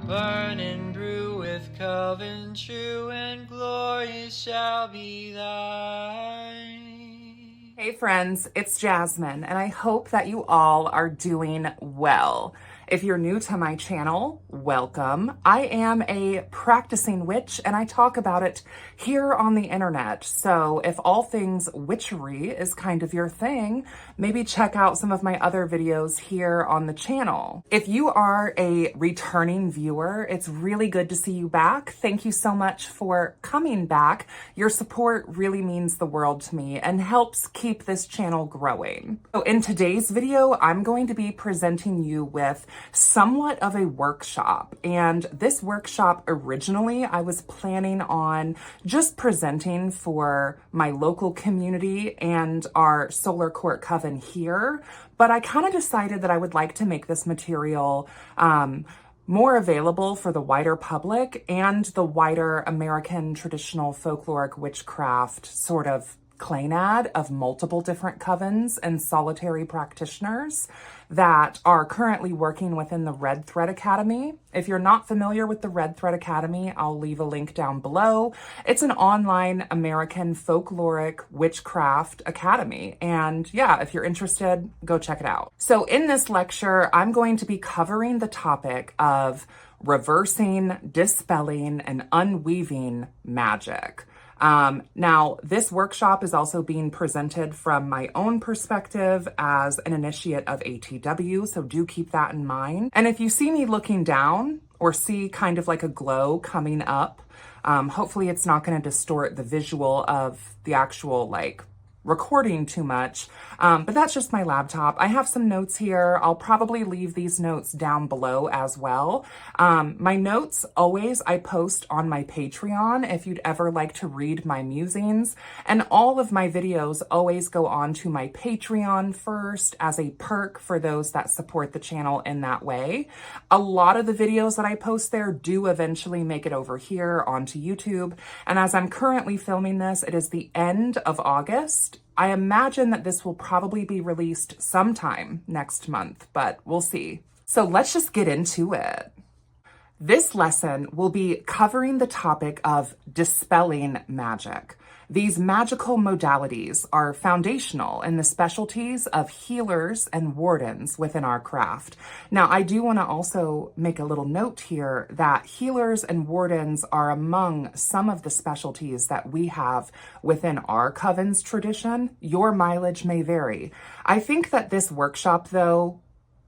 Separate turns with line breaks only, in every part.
Burn and brew with Coven true, and glory shall be thine.
Hey friends, it's Jasmine, and I hope that you all are doing well. If you're new to my channel, welcome. I am a practicing witch, and I talk about it here on the internet. So if all things witchery is kind of your thing, maybe check out some of my other videos here on the channel. If you are a returning viewer, it's really good to see you back. Thank you so much for coming back. Your support really means the world to me and helps keep this channel growing. So in today's video, I'm going to be presenting you with somewhat of a workshop. And this workshop, originally, I was planning on just presenting for my local community and our Solar Court Coven here. But I kind of decided that I would like to make this material more available for the wider public and the wider American traditional folkloric witchcraft sort of clanad of multiple different covens and solitary practitioners that are currently working within the Red Thread Academy. If you're not familiar with the Red Thread Academy, I'll leave a link down below. It's an online American folkloric witchcraft academy. And yeah, if you're interested, go check it out. So in this lecture, I'm going to be covering the topic of reversing, dispelling, and unweaving magic. Now, this workshop is also being presented from my own perspective as an initiate of ATW, so do keep that in mind. And if you see me looking down or see kind of like a glow coming up, hopefully it's not going to distort the visual of the actual recording too much, but that's just my laptop. I have some notes here. I'll probably leave these notes down below as well. My notes always I post on my Patreon if you'd ever like to read my musings, and all of my videos always go on to my Patreon first as a perk for those that support the channel in that way. A lot of the videos that I post there do eventually make it over here onto YouTube, and as I'm currently filming this, it is the end of August. I imagine that this will probably be released sometime next month, but we'll see. So let's just get into it. This lesson will be covering the topic of dispelling magic. These magical modalities are foundational in the specialties of healers and wardens within our craft. Now, I do want to also make a little note here that healers and wardens are among some of the specialties that we have within our coven's tradition. Your mileage may vary. I think that this workshop, though,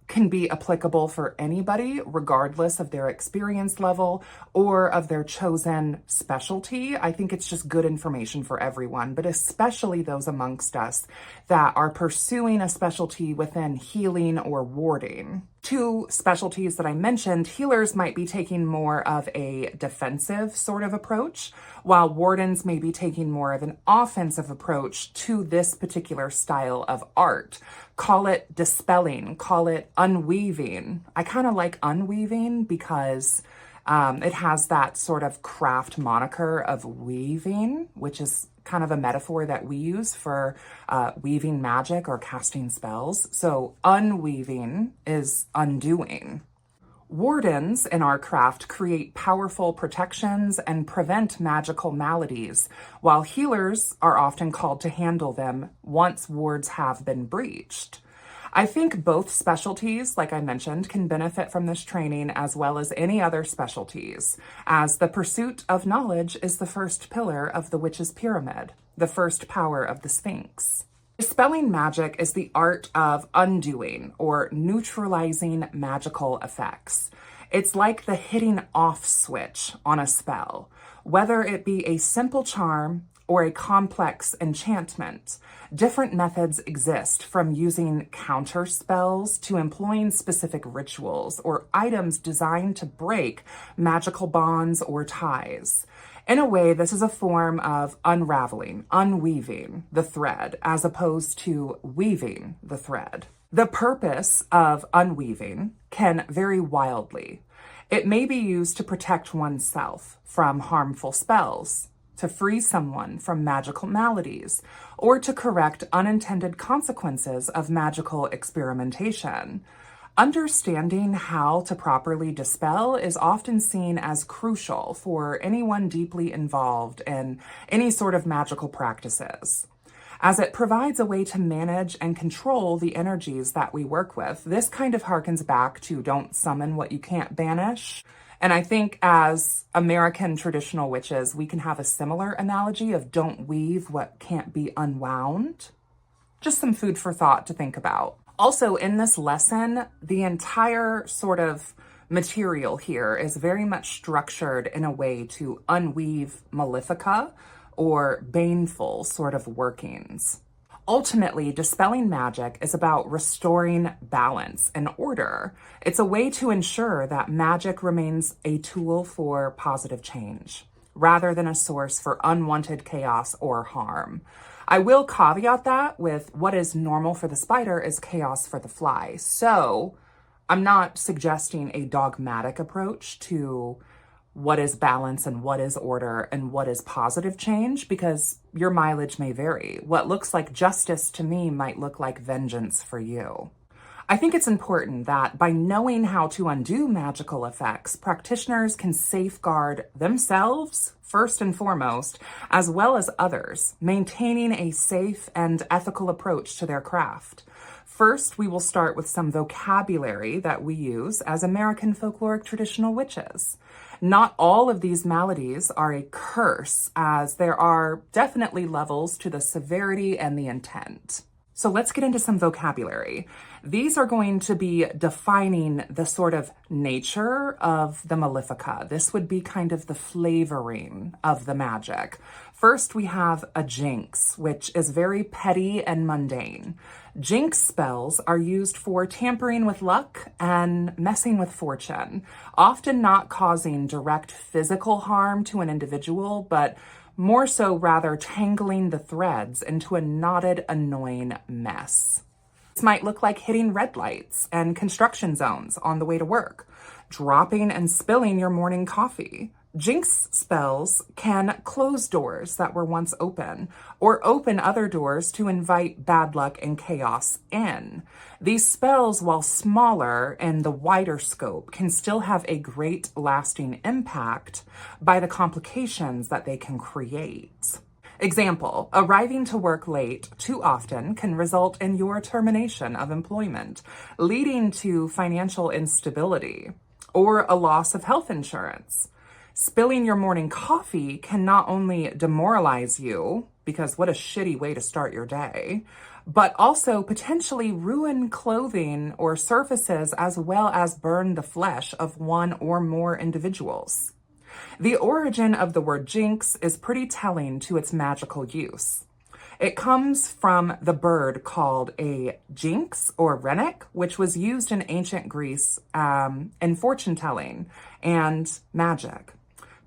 can be applicable for anybody, regardless of their experience level or of their chosen specialty. I think it's just good information for everyone, but especially those amongst us that are pursuing a specialty within healing or warding. Two specialties that I mentioned, healers might be taking more of a defensive sort of approach, while wardens may be taking more of an offensive approach to this particular style of art. Call it dispelling, call it unweaving. I kind of like unweaving because it has that sort of craft moniker of weaving, which is kind of a metaphor that we use for weaving magic or casting spells. So unweaving is undoing. Wardens in our craft create powerful protections and prevent magical maladies, while healers are often called to handle them once wards have been breached. I think both specialties, like I mentioned, can benefit from this training as well as any other specialties, as the pursuit of knowledge is the first pillar of the witch's pyramid, the first power of the Sphinx. Dispelling magic is the art of undoing or neutralizing magical effects. It's like the hitting off switch on a spell, whether it be a simple charm or a complex enchantment. Different methods exist, from using counter spells to employing specific rituals or items designed to break magical bonds or ties. In a way, this is a form of unraveling, unweaving the thread, as opposed to weaving the thread. The purpose of unweaving can vary wildly. It may be used to protect oneself from harmful spells, to free someone from magical maladies, or to correct unintended consequences of magical experimentation. Understanding how to properly dispel is often seen as crucial for anyone deeply involved in any sort of magical practices, as it provides a way to manage and control the energies that we work with. This kind of harkens back to don't summon what you can't banish. And I think as American traditional witches, we can have a similar analogy of don't weave what can't be unwound. Just some food for thought to think about. Also, in this lesson, the entire sort of material here is very much structured in a way to unweave Malefica or baneful sort of workings. Ultimately, dispelling magic is about restoring balance and order. It's a way to ensure that magic remains a tool for positive change, rather than a source for unwanted chaos or harm. I will caveat that with what is normal for the spider is chaos for the fly. So I'm not suggesting a dogmatic approach to what is balance and what is order and what is positive change, because your mileage may vary. What looks like justice to me might look like vengeance for you. I think it's important that by knowing how to undo magical effects, practitioners can safeguard themselves first and foremost, as well as others, maintaining a safe and ethical approach to their craft. First, we will start with some vocabulary that we use as American folkloric traditional witches. Not all of these maladies are a curse, as there are definitely levels to the severity and the intent. So let's get into some vocabulary. These are going to be defining the sort of nature of the Malefica. This would be kind of the flavoring of the magic. First, we have a jinx, which is very petty and mundane. Jinx spells are used for tampering with luck and messing with fortune, often not causing direct physical harm to an individual, but more so rather tangling the threads into a knotted, annoying mess. This might look like hitting red lights and construction zones on the way to work, dropping and spilling your morning coffee. Jinx spells can close doors that were once open, or open other doors to invite bad luck and chaos in. These spells, while smaller in the wider scope, can still have a great lasting impact by the complications that they can create. Example, arriving to work late too often can result in your termination of employment, leading to financial instability or a loss of health insurance. Spilling your morning coffee can not only demoralize you, because what a shitty way to start your day, but also potentially ruin clothing or surfaces as well as burn the flesh of one or more individuals. The origin of the word jinx is pretty telling to its magical use. It comes from the bird called a jinx or rennet, which was used in ancient Greece in fortune telling and magic.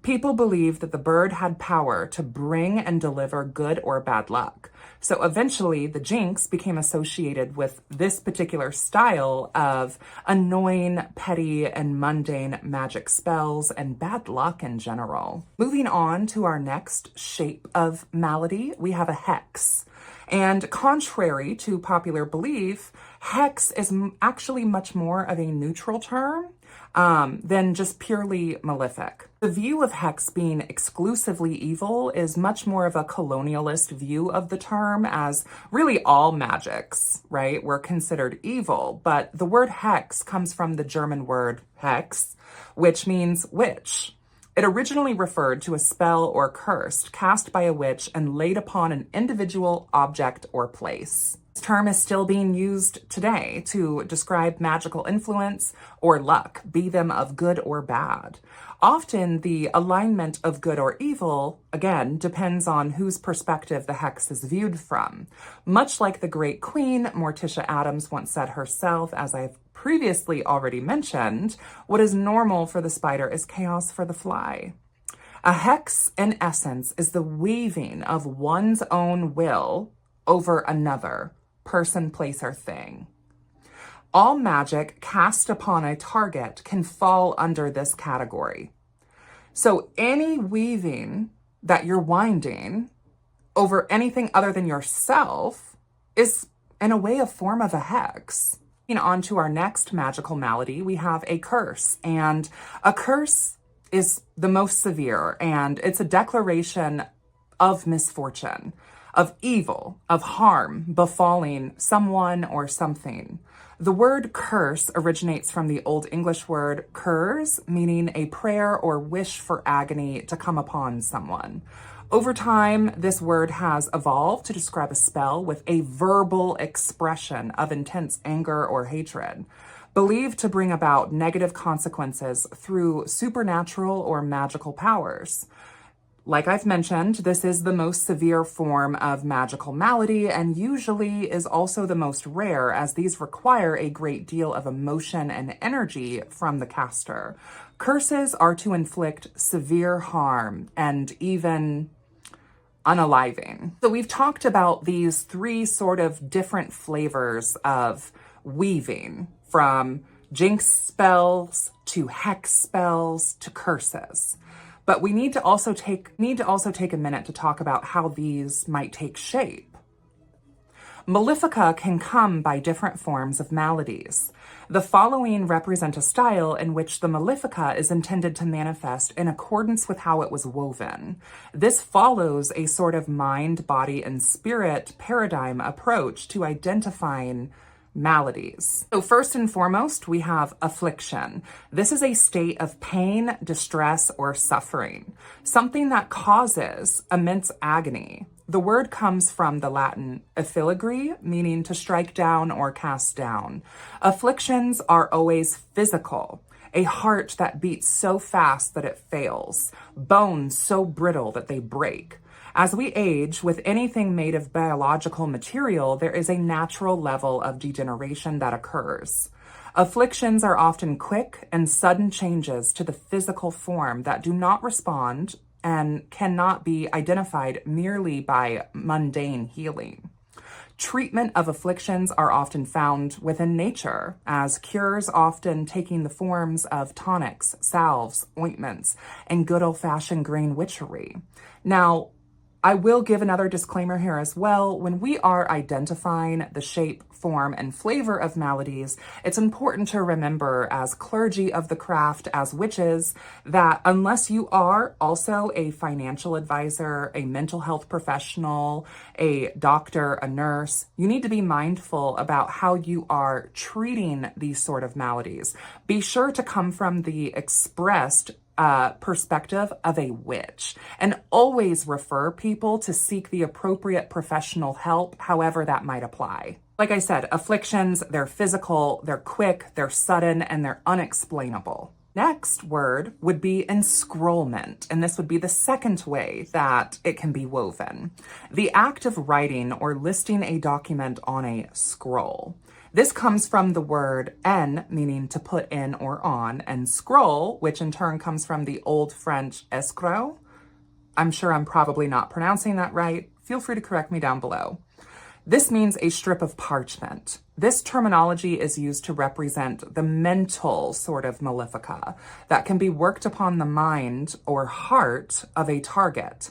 People believed that the bird had power to bring and deliver good or bad luck. So eventually the jinx became associated with this particular style of annoying, petty, and mundane magic spells and bad luck in general. Moving on to our next shape of malady, we have a hex. And contrary to popular belief, hex is actually much more of a neutral term than just purely malefic. The view of hex being exclusively evil is much more of a colonialist view of the term, as really all magics, right, were considered evil. But the word hex comes from the German word hex, which means witch. It originally referred to a spell or curse cast by a witch and laid upon an individual, object, or place. This term is still being used today to describe magical influence or luck, be them of good or bad. Often the alignment of good or evil, again, depends on whose perspective the hex is viewed from. Much like the great queen, Morticia Addams, once said herself, as I've previously already mentioned, what is normal for the spider is chaos for the fly. A hex, in essence, is the weaving of one's own will over another person, place, or thing. All magic cast upon a target can fall under this category. So any weaving that you're winding over anything other than yourself is, in a way, a form of a hex. On to our next magical malady, we have a curse. And a curse is the most severe, and it's a declaration of misfortune, of evil, of harm befalling someone or something. The word curse originates from the Old English word curs, meaning a prayer or wish for agony to come upon someone. Over time, this word has evolved to describe a spell with a verbal expression of intense anger or hatred, believed to bring about negative consequences through supernatural or magical powers. Like I've mentioned, this is the most severe form of magical malady and usually is also the most rare, as these require a great deal of emotion and energy from the caster. Curses are to inflict severe harm and even unaliving. So we've talked about these three sort of different flavors of weaving, from jinx spells to hex spells to curses. But we need to also take a minute to talk about how these might take shape. Malefica can come by different forms of maladies. The following represent a style in which the Malefica is intended to manifest in accordance with how it was woven. This follows a sort of mind, body, and spirit paradigm approach to identifying maladies. So first and foremost, we have affliction. This is a state of pain, distress, or suffering, something that causes immense agony. The word comes from the Latin affligere, meaning to strike down or cast down. Afflictions are always physical. A heart that beats so fast that it fails, bones so brittle that they break. As we age, with anything made of biological material, there is a natural level of degeneration that occurs. Afflictions are often quick and sudden changes to the physical form that do not respond and cannot be identified merely by mundane healing. Treatment of afflictions are often found within nature, as cures often taking the forms of tonics, salves, ointments, and good old-fashioned green witchery. Now, I will give another disclaimer here as well. When we are identifying the shape, form, and flavor of maladies, it's important to remember, as clergy of the craft, as witches, that unless you are also a financial advisor, a mental health professional, a doctor, a nurse, you need to be mindful about how you are treating these sort of maladies. Be sure to come from the expressed perspective of a witch, and always refer people to seek the appropriate professional help, however that might apply. Like I said, afflictions, they're physical, they're quick, they're sudden, and they're unexplainable. Next word would be enscrollment, and this would be the second way that it can be woven. The act of writing or listing a document on a scroll. This comes from the word en, meaning to put in or on, and scroll, which in turn comes from the Old French escrow. I'm sure I'm probably not pronouncing that right. Feel free to correct me down below. This means a strip of parchment. This terminology is used to represent the mental sort of Malefica that can be worked upon the mind or heart of a target.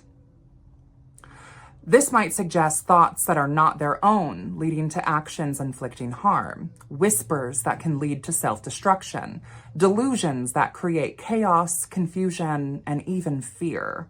This might suggest thoughts that are not their own, leading to actions inflicting harm, whispers that can lead to self-destruction, delusions that create chaos, confusion, and even fear.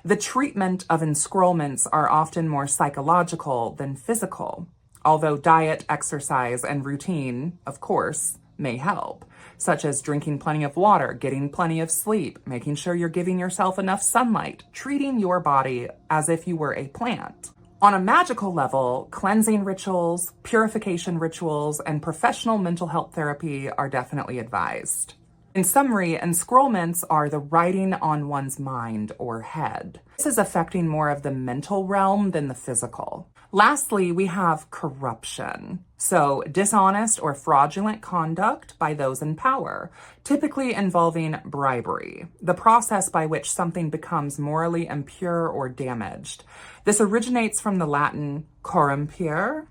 The treatment of enscrollments are often more psychological than physical, although diet, exercise, and routine, of course, may help, such as drinking plenty of water, getting plenty of sleep, making sure you're giving yourself enough sunlight, treating your body as if you were a plant. On a magical level, cleansing rituals, purification rituals, and professional mental health therapy are definitely advised. In summary, enscrollments are the writing on one's mind or head. This is affecting more of the mental realm than the physical. Lastly, we have corruption. So dishonest or fraudulent conduct by those in power, typically involving bribery, the process by which something becomes morally impure or damaged. This originates from the Latin corrumpere,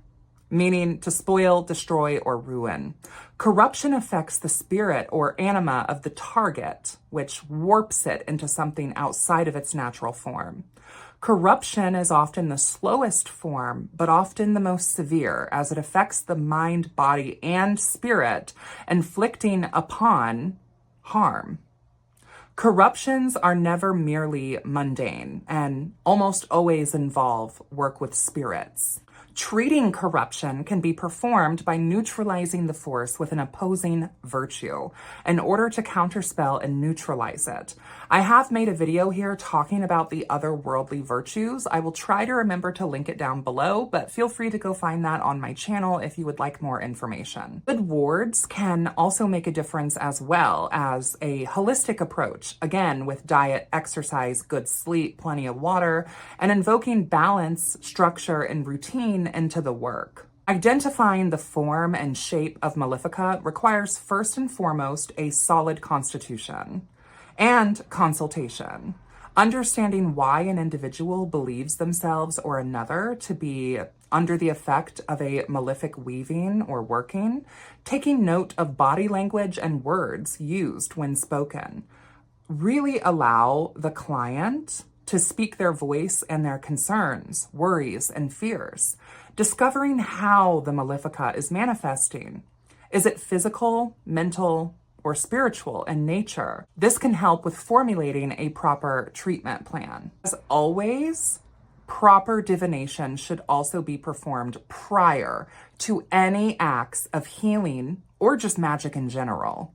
meaning to spoil, destroy, or ruin. Corruption affects the spirit or anima of the target, which warps it into something outside of its natural form. Corruption is often the slowest form, but often the most severe, as it affects the mind, body, and spirit, inflicting upon harm. Corruptions are never merely mundane and almost always involve work with spirits. Treating corruption can be performed by neutralizing the force with an opposing virtue in order to counterspell and neutralize it. I have made a video here talking about the other worldly virtues. I will try to remember to link it down below, but feel free to go find that on my channel if you would like more information. Good wards can also make a difference as well as a holistic approach, again, with diet, exercise, good sleep, plenty of water, and invoking balance, structure, and routine into the work. Identifying the form and shape of Malefica requires first and foremost a solid constitution and consultation. Understanding why an individual believes themselves or another to be under the effect of a malefic weaving or working, taking note of body language and words used when spoken. Really allow the client to speak their voice and their concerns, worries, and fears. Discovering how the Malefica is manifesting. Is it physical, mental, or spiritual in nature? This can help with formulating a proper treatment plan. As always, proper divination should also be performed prior to any acts of healing or just magic in general.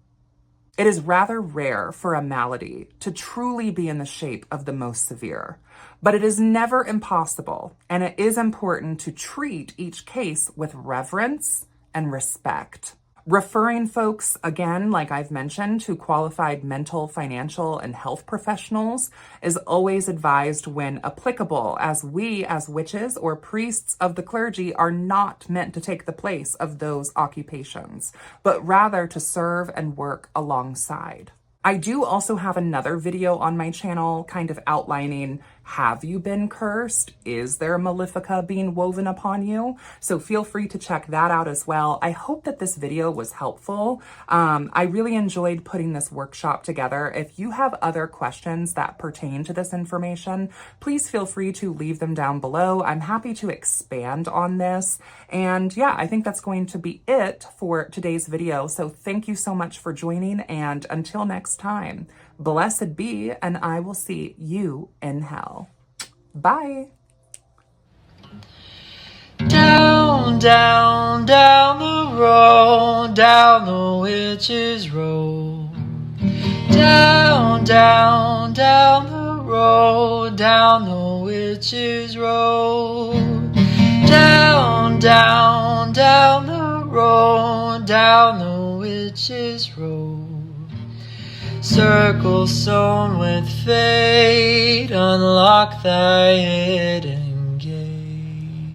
It is rather rare for a malady to truly be in the shape of the most severe, but it is never impossible, and it is important to treat each case with reverence and respect. Referring folks, again, like I've mentioned, to qualified mental, financial, and health professionals is always advised when applicable, as we, as witches or priests of the clergy, are not meant to take the place of those occupations, but rather to serve and work alongside. I do also have another video on my channel kind of outlining, have you been cursed? Is there a Malefica being woven upon you? So feel free to check that out as well. I hope that this video was helpful. I really enjoyed putting this workshop together. If you have other questions that pertain to this information, please feel free to leave them down below. I'm happy to expand on this. And yeah, I think that's going to be it for today's video. So thank you so much for joining, and until next time, blessed be, and I will see you in hell. Bye.
Down, down, down the road, down the witch's road. Down, down, down the road, down the witch's road. Down, down, down the road, down the witch's road. Circle sewn with fate, unlock thy head.